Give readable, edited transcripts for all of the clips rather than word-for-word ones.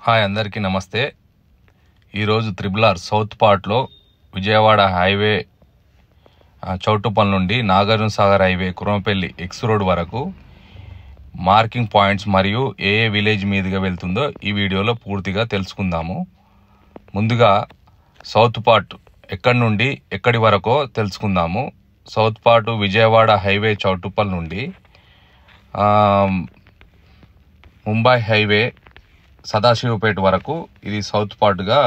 Hi అందరికీ నమస్తే. ఈరోజు త్రిబుల్ సౌత్ పార్ట్లో విజయవాడ హైవే చౌటుప్పల్ నుండి Nagarjuna Sagar highway Kuramapalli X road వరకు మార్కింగ్ పాయింట్స్ మరియు ఏ విలేజ్ మీదుగా వెళ్తుందో ఈ వీడియోలో పూర్తిగా తెలుసుకుందాము. ముందుగా సౌత్ పార్ట్ ఎక్కడి నుండి ఎక్కడి వరకో తెలుసుకుందాము. South part Vijayawada highway Choutuppal నుండి ముంబై హైవే సదాశివపేట వరకు ఇది సౌత్ పార్ట్గా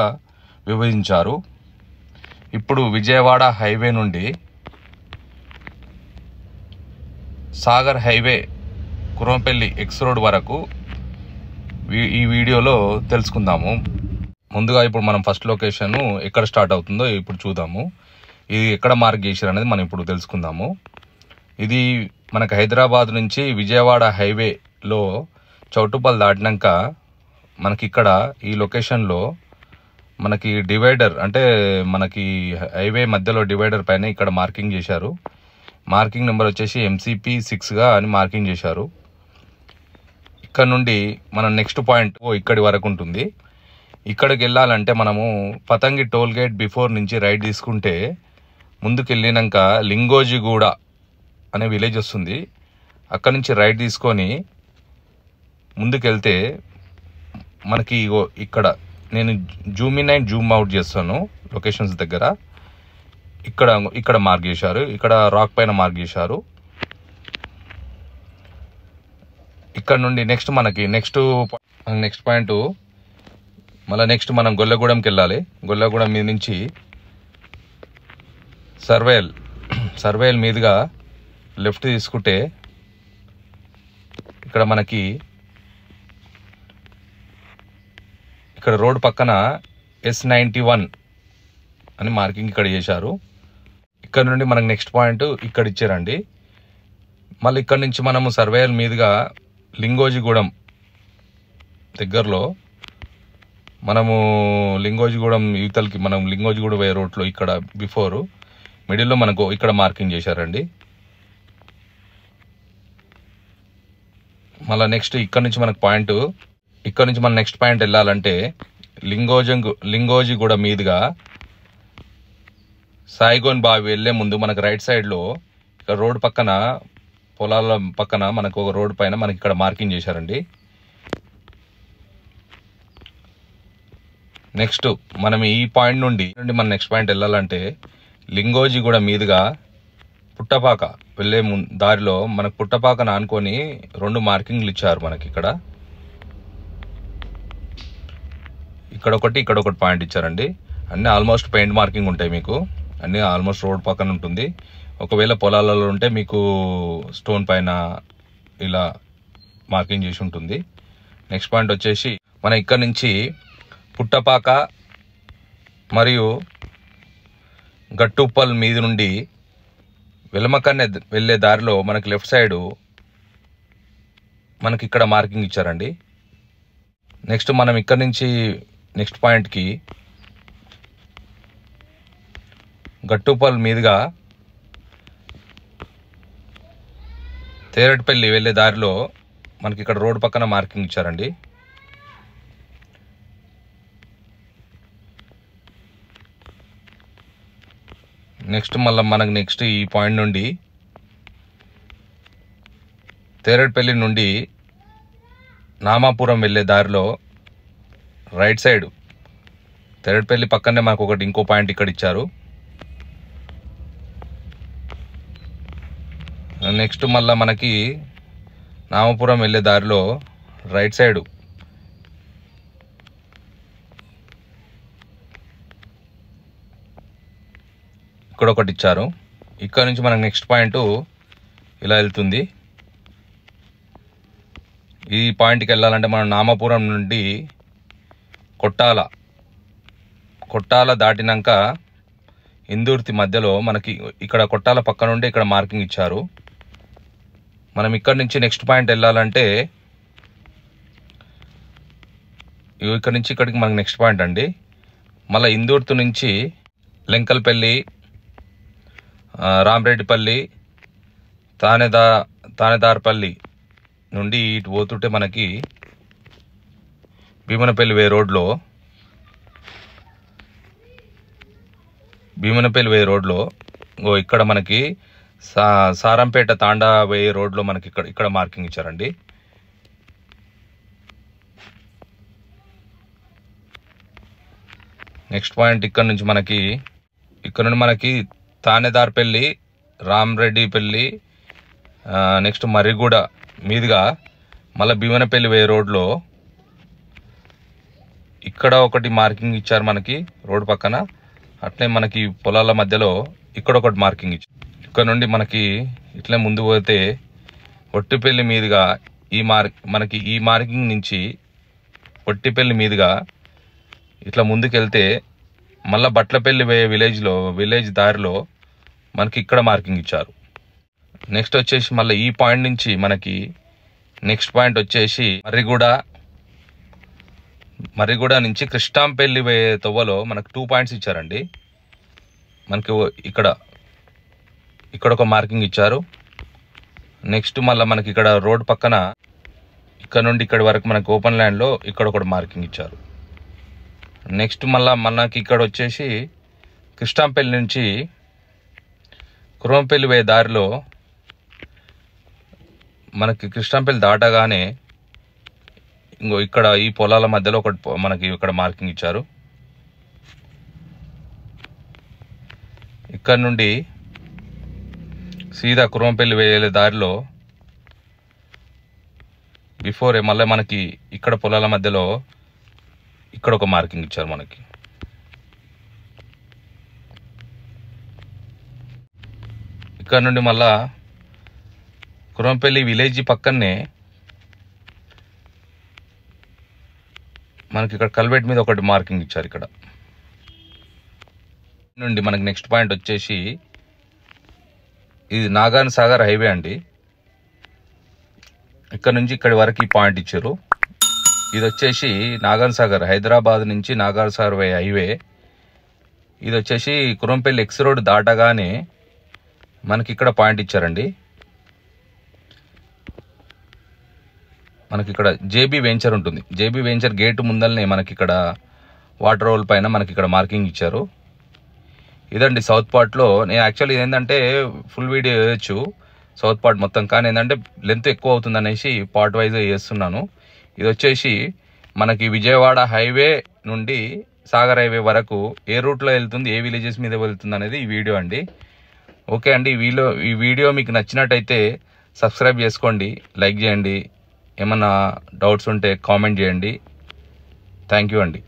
విభజించారు. ఇప్పుడు విజయవాడ హైవే నుండి Sagar highway Kuramapalli X road వరకు ఈ వీడియోలో తెలుసుకుందాము. ముందుగా ఇప్పుడు మనం ఫస్ట్ లొకేషన్ ఎక్కడ స్టార్ట్ అవుతుందో ఇప్పుడు చూద్దాము. ఇది ఎక్కడ మార్క్ చేశారు అనేది మనం ఇప్పుడు తెలుసుకుందాము. ఇది మనకు హైదరాబాద్ నుంచి విజయవాడ హైవేలో చౌటుప్పల్ దాటినాక మనకి ఇక్కడ ఈ లొకేషన్లో మనకి డివైడర్ అంటే మనకి హైవే మధ్యలో డివైడర్ పైన ఇక్కడ మార్కింగ్ చేశారు. మార్కింగ్ నెంబర్ వచ్చేసి MCP 6గా అని మార్కింగ్ చేశారు. ఇక్కడ నుండి మన నెక్స్ట్ పాయింట్ ఇక్కడి వరకు ఉంటుంది. ఇక్కడికి వెళ్ళాలంటే మనము పతంగి టోల్ గేట్ బిఫోర్ నుంచి రైట్ తీసుకుంటే ముందుకు వెళ్ళినాక లింగోజిగూడ అనే విలేజ్ వస్తుంది. అక్కడ నుంచి రైట్ తీసుకొని ముందుకెళ్తే మనకి ఇక్కడ నేను Zoom in and Zoom out చేస్తాను లొకేషన్స్ దగ్గర. ఇక్కడ మార్క్ చేశారు, ఇక్కడ రాక్ పైన మార్క్ చేశారు. ఇక్కడ నుండి నెక్స్ట్ పాయింట్ మళ్ళీ నెక్స్ట్ మనం గొల్లగూడెంకి వెళ్ళాలి. గొల్లగూడెం మీద నుంచి సర్వేల్ మీదుగా లెఫ్ట్ తీసుకుంటే ఇక్కడ మనకి ఇక్కడ రోడ్ పక్కన S91 అని మార్కింగ్ ఇక్కడ చేశారు. ఇక్కడ నుండి మనకు నెక్స్ట్ పాయింట్ ఇక్కడ ఇచ్చారండి. మళ్ళీ ఇక్కడ నుంచి మనము సర్వేయర్ మీదుగా లింగోజిగూడెం దగ్గరలో మనము లింగోజిగూడెం యువతలకి మనం లింగోజిగూడెం పోయే రోడ్లో ఇక్కడ బిఫోర్ మిడిల్లో మనకు ఇక్కడ మార్కింగ్ చేశారండి. మళ్ళీ నెక్స్ట్ ఇక్కడ నుంచి మన నెక్స్ట్ పాయింట్ వెళ్ళాలంటే లింగోజిగూడ మీదుగా సాయిగోన్ బావి వెళ్లే ముందు మనకు రైట్ సైడ్లో ఇక్కడ రోడ్ పక్కన పొలాల పక్కన మనకు ఒక రోడ్ పైన మనకి ఇక్కడ మార్కింగ్ చేశారండి. నెక్స్ట్ మనం ఈ పాయింట్ నుండి మన నెక్స్ట్ పాయింట్ వెళ్ళాలంటే లింగోజిగూడ మీదుగా పుట్టపాక వెళ్లే దారిలో మనకు పుట్టపాకను ఆనుకొని 2 మార్కింగ్లు ఇచ్చారు. మనకి ఇక్కడ ఒకటి పాయింట్ ఇచ్చారండి. అన్ని ఆల్మోస్ట్ పెయింట్ మార్కింగ్ ఉంటాయి. మీకు అన్ని ఆల్మోస్ట్ రోడ్ పక్కన ఉంటుంది. ఒకవేళ పొలాలలో ఉంటే మీకు స్టోన్ పైన ఇలా మార్కింగ్ చేసి ఉంటుంది. నెక్స్ట్ పాయింట్ వచ్చేసి మన ఇక్కడ నుంచి పుట్టపాక మరియు గట్టుప్పల్ మీద నుండి వెలమకన్నె వెళ్ళే దారిలో మనకి లెఫ్ట్ సైడు మనకి ఇక్కడ మార్కింగ్ ఇచ్చారండి. నెక్స్ట్ మనం ఇక్కడ నుంచి నెక్స్ట్ పాయింట్కి గట్టుప్పల్ మీదుగా తేరటిపల్లి వెళ్ళే దారిలో మనకి ఇక్కడ రోడ్ పక్కన మార్కింగ్ ఇచ్చారండి. నెక్స్ట్ మనకు ఈ పాయింట్ నుండి తేరటిపల్లి నుండి నామాపురం వెళ్ళే దారిలో రైట్ సైడ్ తేరటిపల్లి పక్కనే మనకు ఇంకో పాయింట్ ఇక్కడ ఇచ్చారు. నెక్స్ట్ మనకి నామాపురం వెళ్ళే దారిలో రైట్ సైడ్ ఇక్కడ ఒకటి ఇచ్చారు. ఇక్కడ నుంచి మనకు నెక్స్ట్ పాయింట్ ఇలా వెళ్తుంది. ఈ పాయింట్కి వెళ్ళాలంటే మనం నామాపురం నుండి కొట్టాల దాటినాక ఇందూర్తి మధ్యలో మనకి ఇక్కడ కొట్టాల పక్క నుండి ఇక్కడ మార్కింగ్ ఇచ్చారు. మనం ఇక్కడ నుంచి నెక్స్ట్ పాయింట్ వెళ్ళాలంటే ఇక్కడ నుంచి ఇక్కడికి మనకి నెక్స్ట్ పాయింట్ అండి. మళ్ళీ ఇందూర్తి నుంచి లెంకల్పల్లి, రామరెడ్డిపల్లి, తానేదార్పల్లి నుండి ఇటు పోతుంటే మనకి భీమనపల్లి వే రోడ్లో ఇక్కడ మనకి సారంపేట తాండా వే రోడ్లో మనకి ఇక్కడ మార్కింగ్ ఇచ్చారండి. నెక్స్ట్ పాయింట్ ఇక్కడ నుండి మనకి తానేదార్పల్లి, రామరెడ్డిపల్లి, నెక్స్ట్ మర్రిగూడ మీదుగా మళ్ళీ భీమనపల్లి వే రోడ్లో ఇక్కడ ఒకటి మార్కింగ్ ఇచ్చారు మనకి రోడ్ పక్కన. అట్లే మనకి పొలాల మధ్యలో ఇక్కడ ఒకటి మార్కింగ్ ఇచ్చారు. ఇక్కడ నుండి మనకి ఇట్లే ముందు పోతే ఒట్టిపల్లి మీదుగా మనకి ఈ మార్కింగ్ నుంచి ఒట్టిపల్లి మీదుగా ఇట్లా ముందుకెళ్తే మళ్ళీ బట్లపల్లి విలేజ్ దారిలో మనకి ఇక్కడ మార్కింగ్ ఇచ్చారు. నెక్స్ట్ వచ్చేసి మళ్ళీ ఈ పాయింట్ నుంచి మనకి నెక్స్ట్ పాయింట్ వచ్చేసి మర్రిగూడ నుంచి కృష్ణాంపల్లి తొవ్వలో మనకు 2 పాయింట్స్ ఇచ్చారండి. మనకి ఇక్కడ ఒక మార్కింగ్ ఇచ్చారు. నెక్స్ట్ మళ్ళీ మనకి ఇక్కడ రోడ్ పక్కన ఇక్కడ నుండి ఇక్కడి వరకు మనకి ఓపెన్ ల్యాండ్లో ఇక్కడ ఒకటి మార్కింగ్ ఇచ్చారు. నెక్స్ట్ మళ్ళీ మనకి ఇక్కడ వచ్చేసి కృష్ణాంపల్లి నుంచి కురంపల్లి వే దారిలో మనకి కృష్ణాంపల్లి దాటగానే ఇక్కడ ఈ పొలాల మధ్యలో ఒకటి మనకి ఇక్కడ మార్కింగ్ ఇచ్చారు. ఇక్కడ నుండి సీదా కురంపల్లి వెళ్ళే దారిలో మళ్ళీ మనకి ఇక్కడ పొలాల మధ్యలో ఇక్కడ ఒక మార్కింగ్ ఇచ్చారు మనకి. ఇక్కడ నుండి మళ్ళా కురంపల్లి విలేజ్ పక్కనే మనకి ఇక్కడ కల్వెట్ మీద ఒకటి మార్కింగ్ ఇచ్చారు. ఇక్కడ నుండి మనకి నెక్స్ట్ పాయింట్ వచ్చేసి ఇది నాగార్జున సాగర్ హైవే అండి. ఇక్కడ నుంచి ఇక్కడి వరకు ఈ పాయింట్ ఇచ్చారు. ఇది వచ్చేసి నాగార్జున సాగర్, హైదరాబాద్ నుంచి నాగార్జున సాగర్ హైవే. ఇది వచ్చేసి కురంపల్లి ఎక్స్ రోడ్ దాటగానే మనకి ఇక్కడ పాయింట్ ఇచ్చారండి. మనకి ఇక్కడ జేబీ వెంచర్ ఉంటుంది. జేబీ వెంచర్ గేట్ ముందల్నే మనకి ఇక్కడ వాటర్ హోల్ పైన మనకి ఇక్కడ మార్కింగ్ ఇచ్చారు. ఇదండి సౌత్ పార్ట్లో. నేను యాక్చువల్లీ ఏంటంటే ఫుల్ వీడియో వేయచ్చు సౌత్ పార్ట్ మొత్తం, కానీ ఏంటంటే లెంత్ ఎక్కువ అవుతుంది అనేసి పార్ట్ వైజ్ చేస్తున్నాను. ఇది వచ్చేసి మనకి విజయవాడ హైవే నుండి సాగర్ హైవే వరకు ఏ రూట్లో వెళ్తుంది, ఏ విలేజెస్ మీద వెళ్తుంది అనేది ఈ వీడియో అండి. ఓకే అండి, ఈ వీడియో మీకు నచ్చినట్టయితే సబ్స్క్రైబ్ చేసుకోండి, లైక్ చేయండి, ఏమన్నా డౌట్స్ ఉంటే కామెంట్ చేయండి. థ్యాంక్ యూ అండి.